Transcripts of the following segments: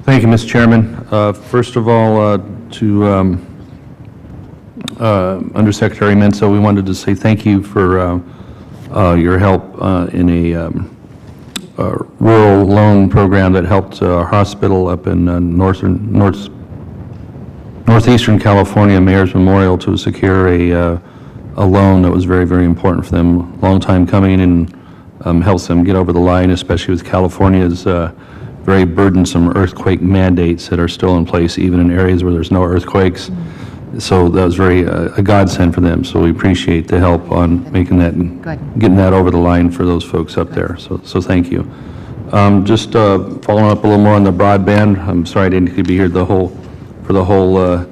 Thank you, Mr. Chairman. First of all, to Under Secretary Mensah, we wanted to say thank you for your help in a rural loan program that helped our hospital up in northeastern California, Mayor's Memorial, to secure a loan that was very, very important for them. Long time coming, and helps them get over the line, especially with California's very burdensome earthquake mandates that are still in place, even in areas where there's no earthquakes. So that was very a godsend for them. So we appreciate the help on making that, getting that over the line for those folks up there. So thank you. Just following up a little more on the broadband. I'm sorry I didn't be here for the whole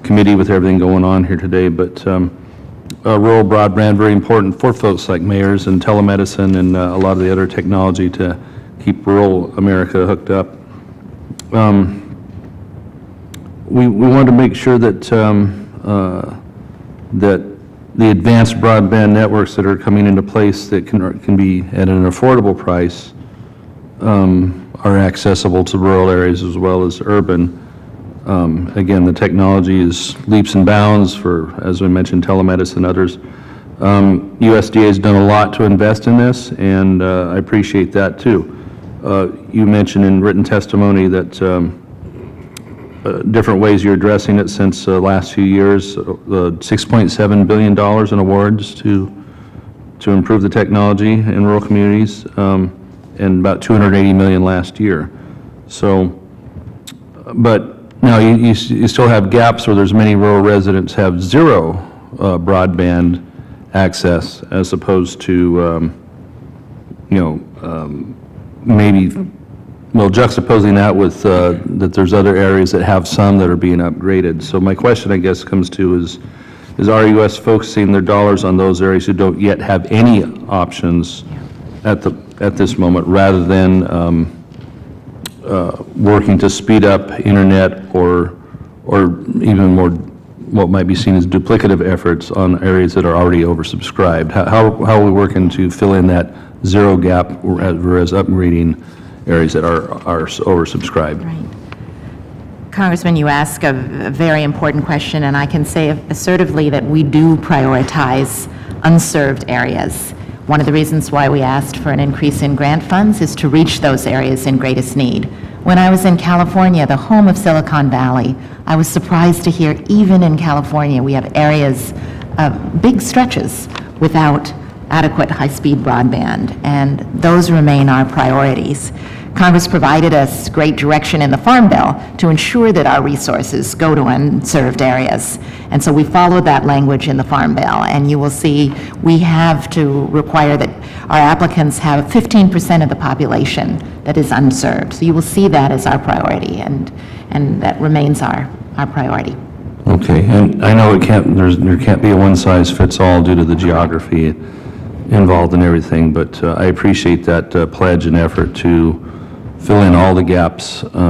committee with everything going on here today, but rural broadband, very important for folks like mayors and telemedicine and a lot of the other technology to keep rural America hooked up. We wanted to make sure that that the advanced broadband networks that are coming into place that can be at an affordable price are accessible to rural areas as well as urban. Again, the technology is leaps and bounds for, as we mentioned, telemedicine, others. USDA has done a lot to invest in this, and I appreciate that too. You mentioned in written testimony that different ways you're addressing it since the last few years, $6.7 billion in awards to improve the technology in rural communities, and about $280 million last year. So, but now you still have gaps where there's many rural residents have zero broadband access, as opposed to, maybe, well, juxtaposing that with that there's other areas that have some that are being upgraded. So my question, I guess, comes to is RUS focusing their dollars on those areas who don't yet have any options at this moment, rather than working to speed up internet or even more what might be seen as duplicative efforts on areas that are already oversubscribed? How are we working to fill in that zero gap, whereas upgrading areas that are oversubscribed? Right. Congressman, you ask a very important question, and I can say assertively that we do prioritize unserved areas. One of the reasons why we asked for an increase in grant funds is to reach those areas in greatest need. When I was in California, the home of Silicon Valley, I was surprised to hear even in California we have areas, big stretches, without adequate high-speed broadband, and those remain our priorities. Congress provided us great direction in the Farm Bill to ensure that our resources go to unserved areas. And so we followed that language in the Farm Bill, and you will see we have to require that our applicants have 15% of the population that is unserved. So you will see that as our priority, and that remains our priority. Okay, and I know there can't be a one-size-fits-all due to the geography involved in everything, but I appreciate that pledge and effort to fill in all the gaps. What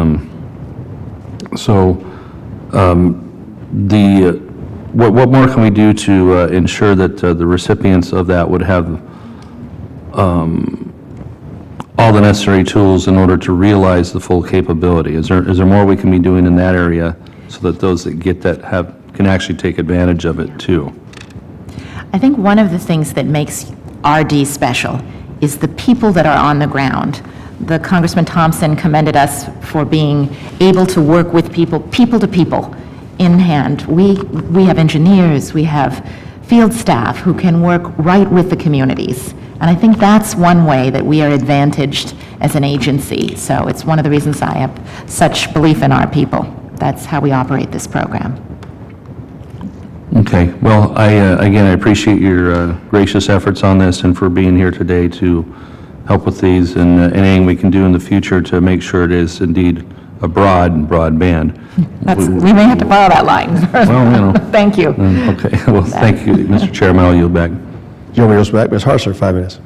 more can we do to ensure that the recipients of that would have all the necessary tools in order to realize the full capability? Is there more we can be doing in that area so that those that get that can actually take advantage of it too? I think one of the things that makes RD special is the people that are on the ground. The Congressman Thompson commended us for being able to work with people to people, in hand. We have engineers, we have field staff who can work right with the communities. And I think that's one way that we are advantaged as an agency. So it's one of the reasons I have such belief in our people. That's how we operate this program. Okay, well, again, I appreciate your gracious efforts on this and for being here today to help with these and anything we can do in the future to make sure it is indeed a broadband. We may have to borrow that line. Well, Thank you. Okay, well, thank you, Mr. Chairman. I'll yield back. Gentleman yields back. Ms. Hartzler, 5 minutes.